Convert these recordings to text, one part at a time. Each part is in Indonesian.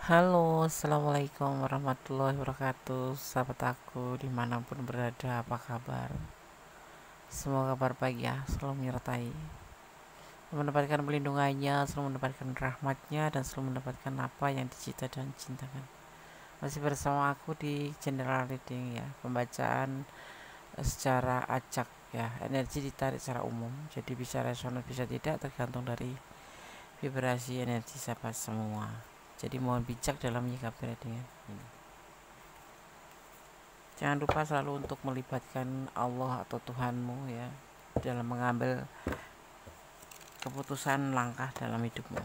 Halo, assalamualaikum warahmatullahi wabarakatuh. Sahabat aku dimanapun berada, apa kabar? Semoga kabar baik ya, selalu menyertai, mendapatkan pelindungannya, selalu mendapatkan rahmatnya, dan selalu mendapatkan apa yang dicita dan cintakan. Masih bersama aku di general reading ya, pembacaan secara acak ya, energi ditarik secara umum, jadi bisa resonan bisa tidak tergantung dari vibrasi energi sahabat semua. Jadi mohon bijak dalam menyikapi reading ini. Jangan lupa selalu untuk melibatkan Allah atau Tuhanmu ya dalam mengambil keputusan langkah dalam hidupmu.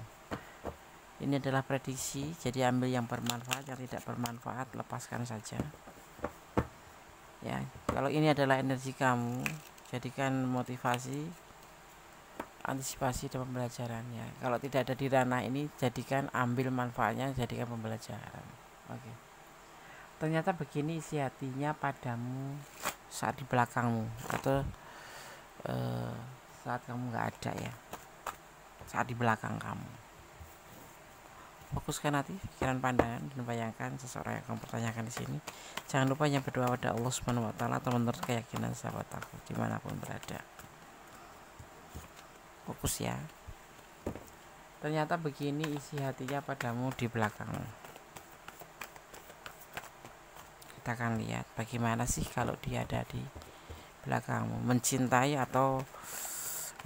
Ini adalah prediksi, jadi ambil yang bermanfaat, yang tidak bermanfaat lepaskan saja. Ya, kalau ini adalah energi kamu, jadikan motivasi, antisipasi dan pembelajaran ya. Kalau tidak ada di ranah ini, jadikan ambil manfaatnya, jadikan pembelajaran. Oke. Ternyata begini isi hatinya padamu saat di belakangmu atau saat kamu nggak ada ya, saat di belakang kamu. Fokuskan hati, pikiran, pandangan, dan bayangkan seseorang yang kamu pertanyakan di sini. Jangan lupa yang berdoa pada Allah Subhanahu Wa Taala atau menurut keyakinan sahabat aku dimanapun berada. Fokus ya. Ternyata begini isi hatinya padamu di belakang. Kita akan lihat bagaimana sih kalau dia ada di belakangmu, mencintai atau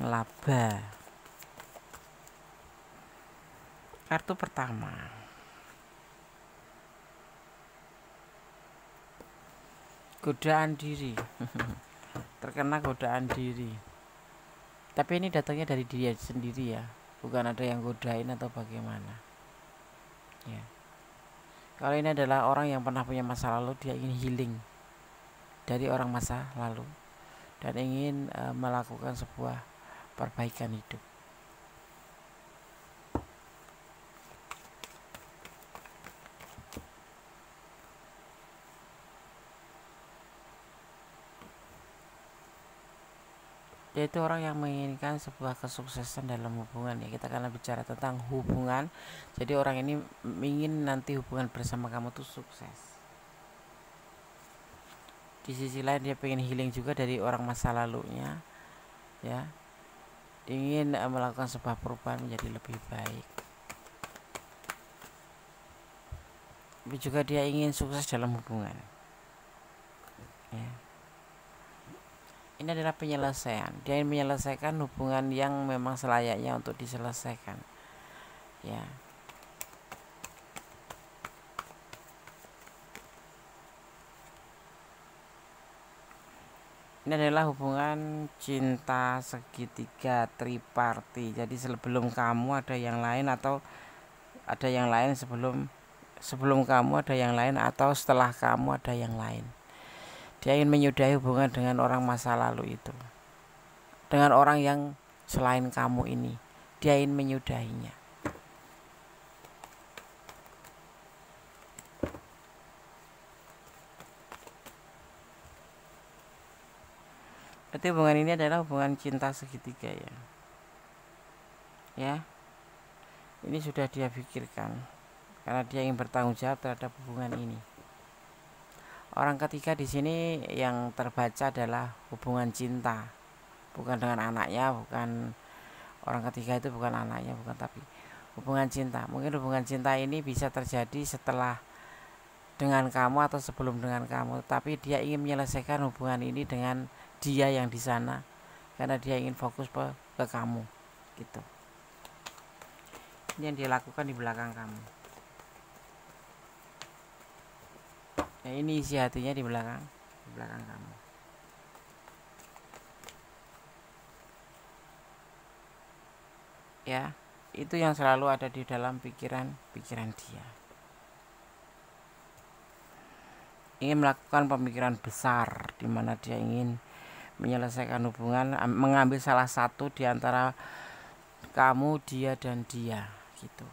ngelaba. Kartu pertama, godaan diri. Terkena godaan diri, tapi ini datangnya dari diri sendiri ya, bukan ada yang godain atau bagaimana ya. Kalau ini adalah orang yang pernah punya masa lalu, dia ingin healing dari orang masa lalu dan ingin melakukan sebuah perbaikan hidup. Dia itu orang yang menginginkan sebuah kesuksesan dalam hubungan ya. Kita akan bicara tentang hubungan. Jadi orang ini ingin nanti hubungan bersama kamu tuh sukses. Di sisi lain dia pengen healing juga dari orang masa lalunya ya, ingin melakukan sebuah perubahan menjadi lebih baik, tapi juga dia ingin sukses dalam hubungan ya. Ini adalah penyelesaian. Dia ingin menyelesaikan hubungan yang memang selayaknya untuk diselesaikan ya. Ini adalah hubungan cinta segitiga triparti. Jadi sebelum kamu ada yang lain, atau ada yang lain sebelum kamu ada yang lain, atau setelah kamu ada yang lain. Dia ingin menyudahi hubungan dengan orang masa lalu itu, dengan orang yang selain kamu ini. Dia ingin menyudahinya. Berarti hubungan ini adalah hubungan cinta segitiga ya. Ya, ini sudah dia pikirkan karena dia ingin bertanggung jawab terhadap hubungan ini. Orang ketiga di sini yang terbaca adalah hubungan cinta, bukan dengan anaknya, bukan orang ketiga itu bukan anaknya, bukan, tapi hubungan cinta. Mungkin hubungan cinta ini bisa terjadi setelah dengan kamu atau sebelum dengan kamu, tapi dia ingin menyelesaikan hubungan ini dengan dia yang di sana karena dia ingin fokus ke kamu gitu. Ini yang dia lakukan di belakang kamu. Ya, ini isi hatinya di belakang kamu. Ya, itu yang selalu ada di dalam pikiran dia. Ingin melakukan pemikiran besar di mana dia ingin menyelesaikan hubungan, mengambil salah satu di antara kamu, dia dan dia gitu.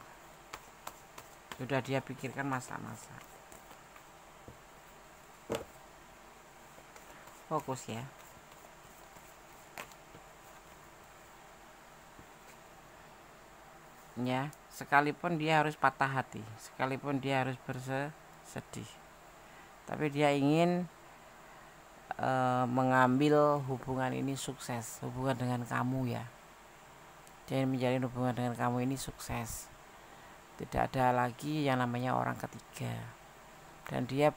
Sudah dia pikirkan masa-masa. Fokus ya. ya, sekalipun dia harus patah hati, sekalipun dia harus bersedih, tapi dia ingin mengambil hubungan ini sukses, hubungan dengan kamu ya. Dia ingin menjalin hubungan dengan kamu ini sukses, tidak ada lagi yang namanya orang ketiga, dan dia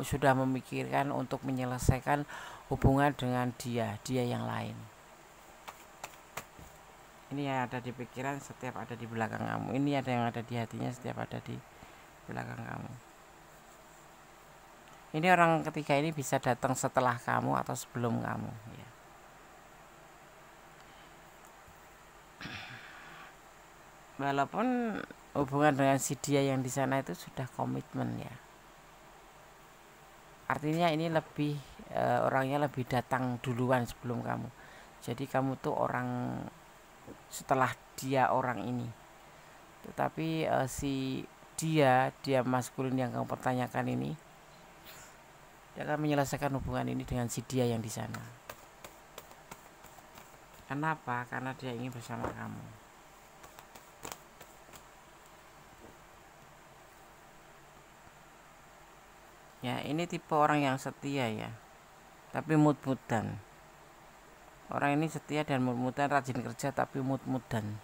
sudah memikirkan untuk menyelesaikan hubungan dengan dia yang lain. Ini yang ada di pikiran setiap ada di belakang kamu, ini ada yang ada di hatinya setiap ada di belakang kamu. Ini orang ketiga ini bisa datang setelah kamu atau sebelum kamu ya. Walaupun hubungan dengan si dia yang di sana itu sudah komitmen ya, artinya ini lebih orangnya lebih datang duluan sebelum kamu. Jadi kamu tuh orang setelah dia orang ini. Tetapi si dia maskulin yang kamu pertanyakan ini, dia akan menyelesaikan hubungan ini dengan si dia yang di sana. Kenapa? Karena dia ingin bersama kamu. Ya, ini tipe orang yang setia ya, tapi mut-mutan. Orang ini setia dan mut-mutan, rajin kerja tapi mut-mutan.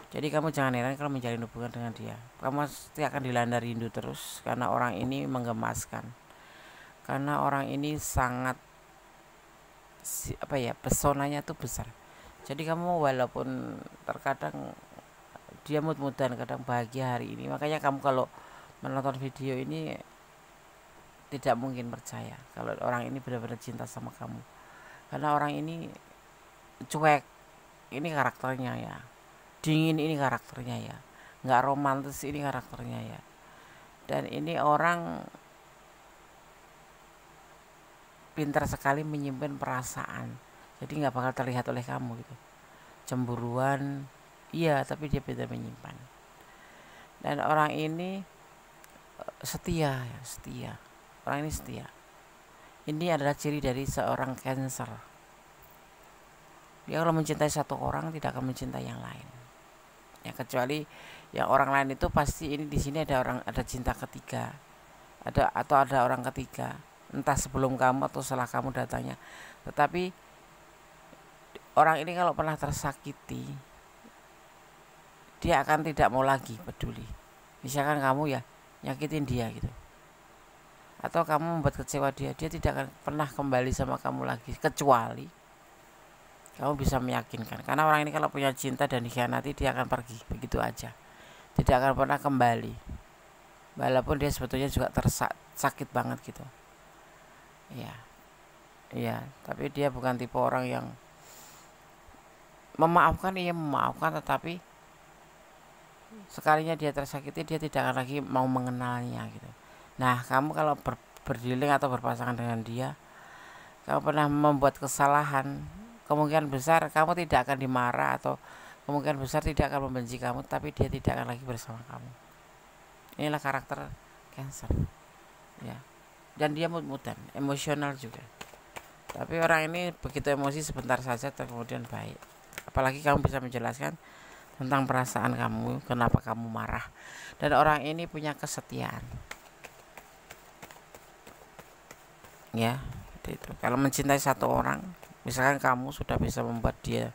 Jadi kamu jangan heran kalau menjalin hubungan dengan dia. Kamu pasti akan dilanda rindu terus, karena orang ini menggemaskan. Karena orang ini sangat pesonanya tuh besar. Jadi kamu walaupun terkadang dia mut-mutan, kadang bahagia hari ini, makanya kamu kalau menonton video ini tidak mungkin percaya kalau orang ini benar-benar cinta sama kamu, karena orang ini cuek, ini karakternya ya, dingin ini karakternya ya, nggak romantis ini karakternya ya, dan ini orang pintar sekali menyimpan perasaan, jadi nggak bakal terlihat oleh kamu gitu. Cemburuan iya, tapi dia pintar menyimpan. Dan orang ini setia ya, setia. Orang ini setia. Ini adalah ciri dari seorang Cancer. Dia kalau mencintai satu orang tidak akan mencintai yang lain. Ya, kecuali yang orang lain itu pasti ini di sini ada cinta ketiga. Ada orang ketiga, entah sebelum kamu atau setelah kamu datangnya. Tetapi orang ini kalau pernah tersakiti, dia akan tidak mau lagi peduli. Misalkan kamu ya nyakitin dia gitu, atau kamu membuat kecewa dia tidak akan pernah kembali sama kamu lagi, kecuali kamu bisa meyakinkan. Karena orang ini kalau punya cinta dan dikhianati, dia akan pergi begitu aja, tidak akan pernah kembali, walaupun dia sebetulnya juga sakit banget gitu ya, tapi dia bukan tipe orang yang memaafkan. Ia memaafkan, tetapi sekalinya dia tersakiti, dia tidak akan lagi mau mengenalnya gitu. Nah, kamu kalau berdiling atau berpasangan dengan dia, kamu pernah membuat kesalahan, kemungkinan besar kamu tidak akan dimarah, atau kemungkinan besar tidak akan membenci kamu, tapi dia tidak akan lagi bersama kamu. Inilah karakter Cancer ya. Dan dia mut-mutan, emosional juga. Tapi orang ini begitu emosi sebentar saja, kemudian baik. Apalagi kamu bisa menjelaskan tentang perasaan kamu, kenapa kamu marah. Dan orang ini punya kesetiaan ya, itu. Kalau mencintai satu orang, misalkan kamu sudah bisa membuat dia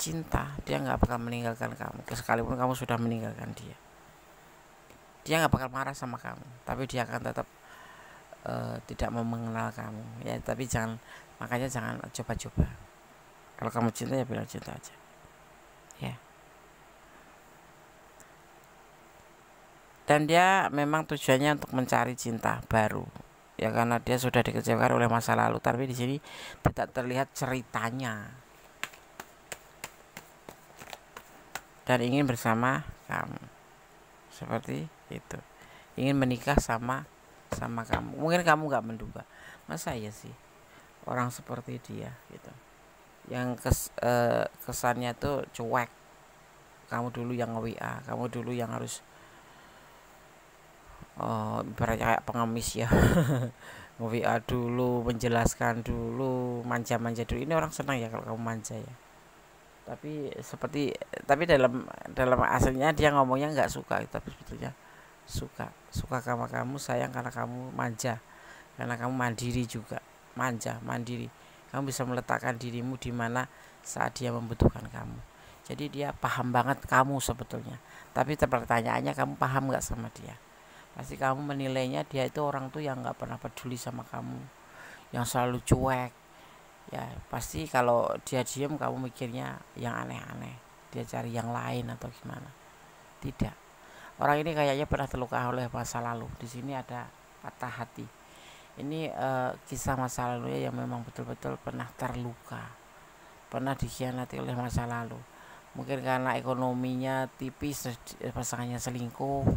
cinta, dia nggak bakal meninggalkan kamu. Sekalipun kamu sudah meninggalkan dia nggak bakal marah sama kamu, tapi dia akan tetap tidak mau mengenal kamu ya. Tapi makanya jangan coba-coba. Kalau kamu cinta ya bilang cinta aja ya. Dan dia memang tujuannya untuk mencari cinta baru ya, karena dia sudah dikecewakan oleh masa lalu, tapi di sini tidak terlihat ceritanya, dan ingin bersama kamu seperti itu, ingin menikah sama kamu. Mungkin kamu nggak menduga, masa ya sih orang seperti dia gitu, yang kesannya tuh cuek. Kamu dulu yang nge-WA, kamu dulu yang harus ibaratnya kayak pengemis ya. Nge-WA dulu, menjelaskan dulu, manja-manja dulu. Ini orang senang ya kalau kamu manja ya. tapi dalam aslinya dia ngomongnya nggak suka, tapi sebetulnya suka sama kamu, sayang karena kamu manja, karena kamu mandiri juga, mandiri. Kamu bisa meletakkan dirimu di mana saat dia membutuhkan kamu. Jadi dia paham banget kamu sebetulnya. Tapi pertanyaannya, kamu paham nggak sama dia? Pasti kamu menilainya dia itu orang tuh yang nggak pernah peduli sama kamu, yang selalu cuek. Ya pasti kalau dia diem kamu mikirnya yang aneh-aneh, dia cari yang lain atau gimana. Tidak, orang ini kayaknya pernah terluka oleh masa lalu. Di sini ada patah hati. Ini kisah masa lalunya yang memang betul-betul pernah terluka, pernah dikhianati oleh masa lalu. Mungkin karena ekonominya tipis, pasangannya selingkuh,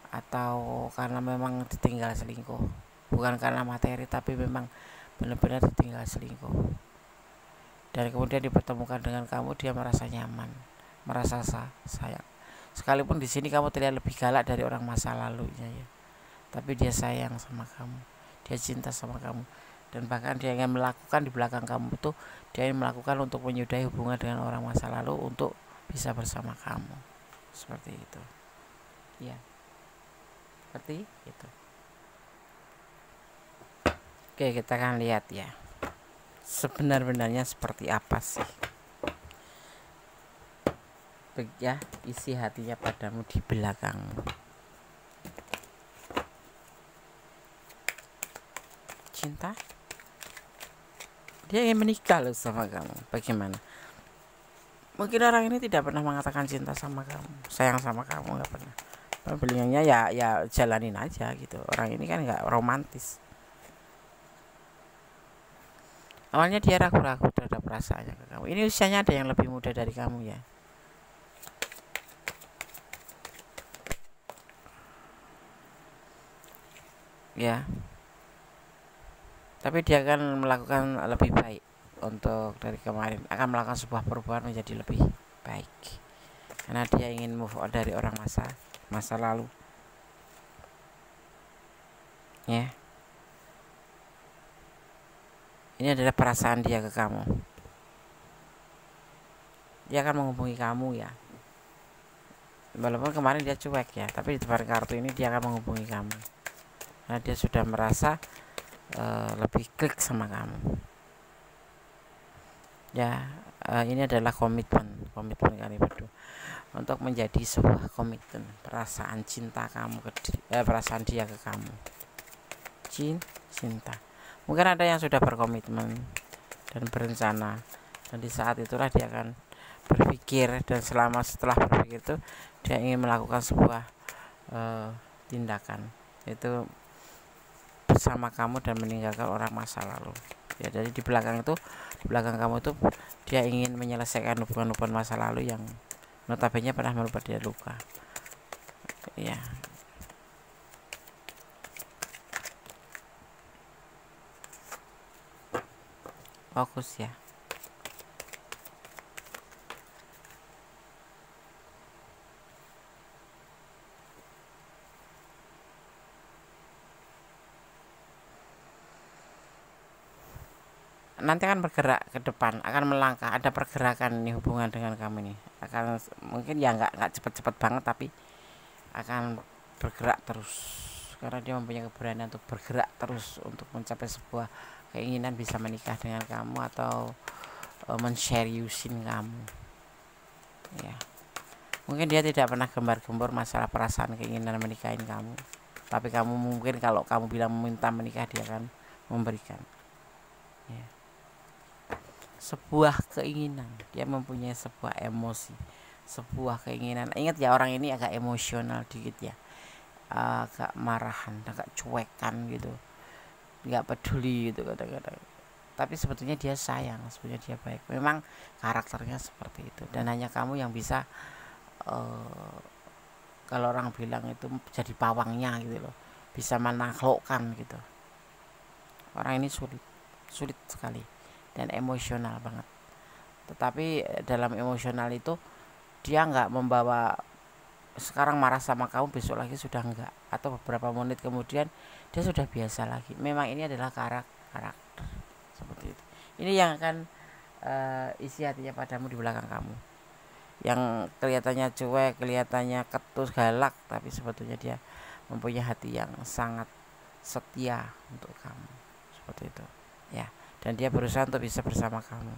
atau karena memang ditinggal selingkuh. Bukan karena materi, tapi memang benar-benar ditinggal selingkuh. Dan kemudian dipertemukan dengan kamu, dia merasa nyaman, merasa sayang. Sekalipun di sini kamu terlihat lebih galak dari orang masa lalunya ya, tapi dia sayang sama kamu, dia cinta sama kamu, dan bahkan dia ingin melakukan di belakang kamu itu, dia ingin melakukan untuk menyudahi hubungan dengan orang masa lalu untuk bisa bersama kamu, seperti itu ya, seperti itu. Oke, kita akan lihat ya, sebenar-benarnya seperti apa sih ya isi hatinya padamu di belakang. Cinta, dia ingin menikah loh sama kamu. Bagaimana? Mungkin orang ini tidak pernah mengatakan cinta sama kamu, sayang sama kamu, nggak pernah. Beliaunya ya jalanin aja gitu. Orang ini kan nggak romantis. Awalnya dia ragu-ragu terhadap perasaannya ke kamu. Ini usianya ada yang lebih muda dari kamu ya. Ya. Tapi dia akan melakukan lebih baik untuk dari kemarin. Akan melakukan sebuah perubahan menjadi lebih baik. Karena dia ingin move on dari orang masa lalu. Ya. Ini adalah perasaan dia ke kamu. Dia akan menghubungi kamu ya. Walaupun kemarin dia cuek ya, tapi di depan kartu ini dia akan menghubungi kamu. Karena dia sudah merasa lebih klik sama kamu. Ya, ini adalah komitmen kali berdua untuk menjadi sebuah komitmen, perasaan cinta kamu perasaan dia ke kamu. Cinta. Mungkin ada yang sudah berkomitmen dan berencana, dan di saat itulah dia akan berpikir, dan setelah berpikir itu dia ingin melakukan sebuah tindakan, yaitu bersama kamu dan meninggalkan orang masa lalu. Ya, jadi di belakang kamu itu dia ingin menyelesaikan hubungan masa lalu yang notabene pernah membuat dia luka. Ya. Fokus ya. Nanti akan bergerak ke depan, akan melangkah, ada pergerakan nih hubungan dengan kamu nih. Akan mungkin ya nggak cepet-cepet banget, tapi akan bergerak terus, karena dia mempunyai keberanian untuk bergerak terus untuk mencapai sebuah keinginan bisa menikah dengan kamu atau menseriusin kamu ya. Mungkin dia tidak pernah gembar-gembor masalah perasaan keinginan menikahin kamu, tapi kamu mungkin kalau kamu bilang meminta menikah, dia akan memberikan ya. Sebuah keinginan, dia mempunyai sebuah emosi, sebuah keinginan. Ingat ya, orang ini agak emosional dikit ya, agak marahan, agak cuekan gitu, nggak peduli gitu kadang-kadang. Tapi sebetulnya dia sayang, sebetulnya dia baik. Memang karakternya seperti itu, dan hanya kamu yang bisa kalau orang bilang itu jadi pawangnya gitu loh, bisa menaklukkan gitu. Orang ini sulit sekali dan emosional banget. Tetapi dalam emosional itu dia nggak membawa sekarang marah sama kamu, besok lagi sudah enggak, atau beberapa menit kemudian dia sudah biasa lagi. Memang ini adalah karakter seperti itu. Ini yang akan isi hatinya padamu di belakang kamu, yang kelihatannya cuek, kelihatannya ketus, galak, tapi sebetulnya dia mempunyai hati yang sangat setia untuk kamu, seperti itu ya. Dan dia berusaha untuk bisa bersama kamu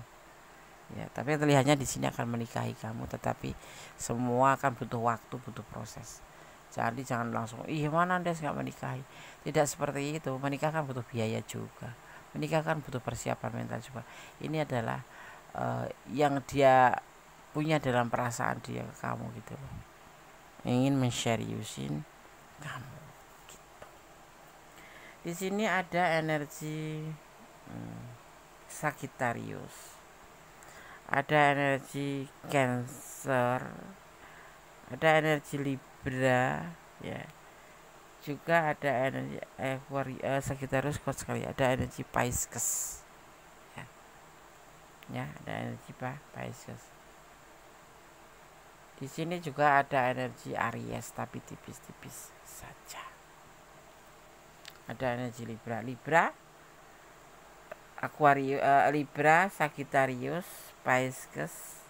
ya, tapi terlihatnya di sini akan menikahi kamu, tetapi semua akan butuh waktu, butuh proses. Jadi jangan langsung mana Andes nggak menikahi. Tidak seperti itu. Menikah kan butuh biaya juga, menikah kan butuh persiapan mental juga. Ini adalah yang dia punya dalam perasaan dia ke kamu gitu loh, ingin menseriusin kamu gitu. Di sini ada energi Sagittarius, ada energi Cancer, ada energi Libra ya, juga ada energi Sagittarius kuat sekali, ada energi Pisces ya, ada energi Pisces. Di sini juga ada energi Aries tapi tipis-tipis saja. Ada energi Libra, Aquarius, Libra, Sagittarius, Pisces,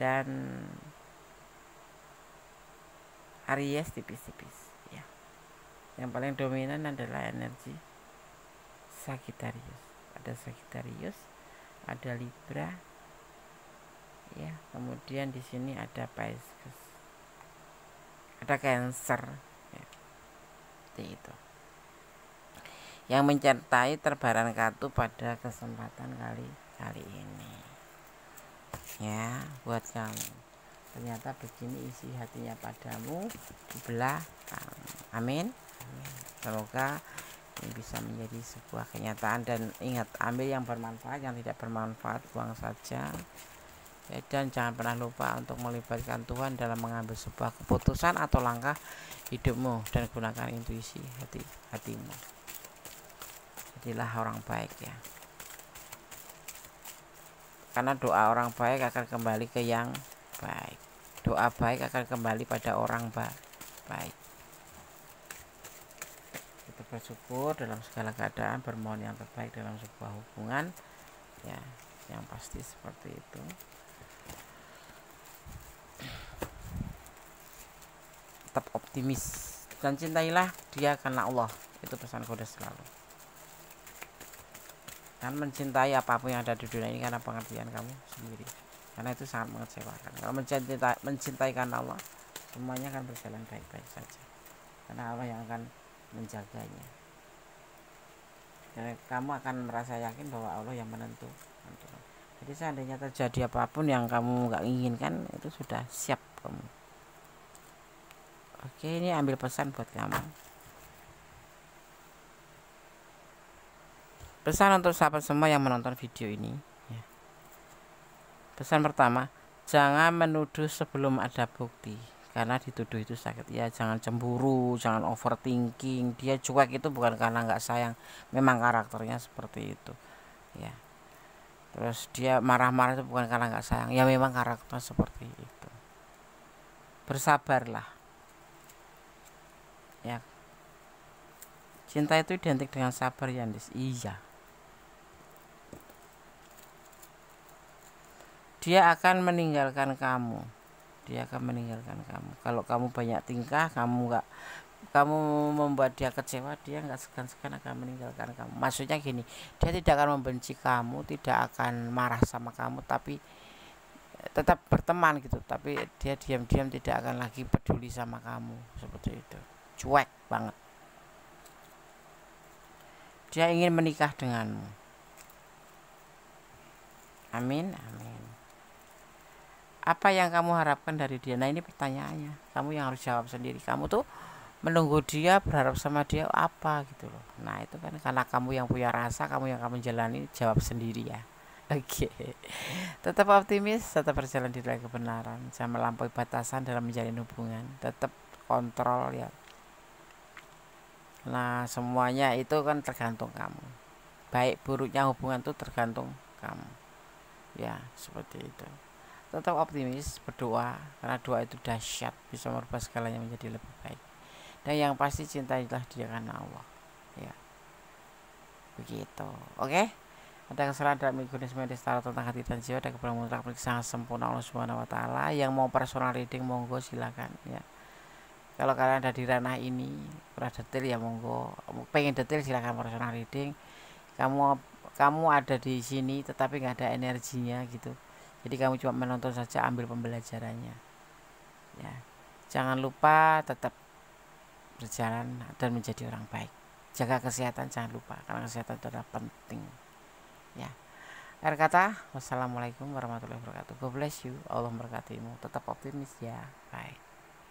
dan Aries tipis-tipis ya. Yang paling dominan adalah energi Sagittarius. Ada Sagittarius, ada Libra ya, kemudian di sini ada Pisces, ada Cancer ya. Seperti itu yang mencertai terbaran kartu pada kesempatan kali ini ya. Buat kamu, ternyata begini isi hatinya padamu di belakang. Amin. Semoga ini bisa menjadi sebuah kenyataan, dan ingat, ambil yang bermanfaat, yang tidak bermanfaat buang saja ya. Dan jangan pernah lupa untuk melibatkan Tuhan dalam mengambil sebuah keputusan atau langkah hidupmu, dan gunakan intuisi hatimu. Jadilah orang baik ya, karena doa orang baik akan kembali ke yang baik. Doa baik akan kembali pada orang baik. Kita bersyukur dalam segala keadaan, bermohon yang terbaik dalam sebuah hubungan ya, yang pasti seperti itu. Tetap optimis dan cintailah dia karena Allah. Itu pesan kode selalu. Dan mencintai apapun yang ada di dunia ini karena pengertian kamu sendiri, karena itu sangat mengecewakan. Kalau mencintai karena Allah, semuanya akan berjalan baik-baik saja, karena Allah yang akan menjaganya. Dan kamu akan merasa yakin bahwa Allah yang menentukan. Jadi seandainya terjadi apapun yang kamu nggak inginkan, itu sudah siap kamu. Oke, ini ambil pesan buat kamu. Pesan untuk sahabat semua yang menonton video ini ya. Pesan pertama, jangan menuduh sebelum ada bukti, karena dituduh itu sakit ya. Jangan cemburu, jangan overthinking. Dia cuek itu bukan karena nggak sayang, memang karakternya seperti itu ya. Terus dia marah-marah itu bukan karena nggak sayang, ya memang karakternya seperti itu. Bersabarlah ya. Cinta itu identik dengan sabar ya, Andis. Iya. Dia akan meninggalkan kamu. Kalau kamu banyak tingkah, kamu membuat dia kecewa, dia nggak segan-segan akan meninggalkan kamu. Maksudnya gini, dia tidak akan membenci kamu, tidak akan marah sama kamu, tapi tetap berteman gitu. Tapi dia diam-diam tidak akan lagi peduli sama kamu, seperti itu. Cuek banget. Dia ingin menikah denganmu. Amin. Apa yang kamu harapkan dari dia? Nah, ini pertanyaannya, kamu yang harus jawab sendiri. Kamu tuh menunggu dia, berharap sama dia apa gitu loh. Nah, itu kan karena kamu yang punya rasa, kamu yang akan menjalani, jawab sendiri ya. Oke. Tetap optimis, tetap berjalan di dalam kebenaran, jangan melampaui batasan dalam menjalin hubungan, tetap kontrol ya. Nah, semuanya itu kan tergantung kamu. Baik buruknya hubungan itu tergantung kamu ya, seperti itu. Tetap optimis, berdoa, karena doa itu dahsyat, bisa merubah segalanya menjadi lebih baik. Dan yang pasti cintailah dia karena Allah ya, begitu. Oke, ada kesalahan dalam egoisme destara tentang hati dan jiwa, ada kebenaran mutlak milik sangat sempurna Allah Subhanahu wa taala. Yang mau personal reading monggo silakan ya. Kalau kalian ada di ranah ini kurang detail ya monggo, pengen detail silakan personal reading. Kamu ada di sini tetapi nggak ada energinya gitu, jadi kamu cuma menonton saja, ambil pembelajarannya ya. Jangan lupa tetap berjalan dan menjadi orang baik, jaga kesehatan, jangan lupa karena kesehatan itu adalah penting ya. Akhir kata, wassalamualaikum warahmatullahi wabarakatuh. God bless you, Allah memberkatimu, tetap optimis ya, bye.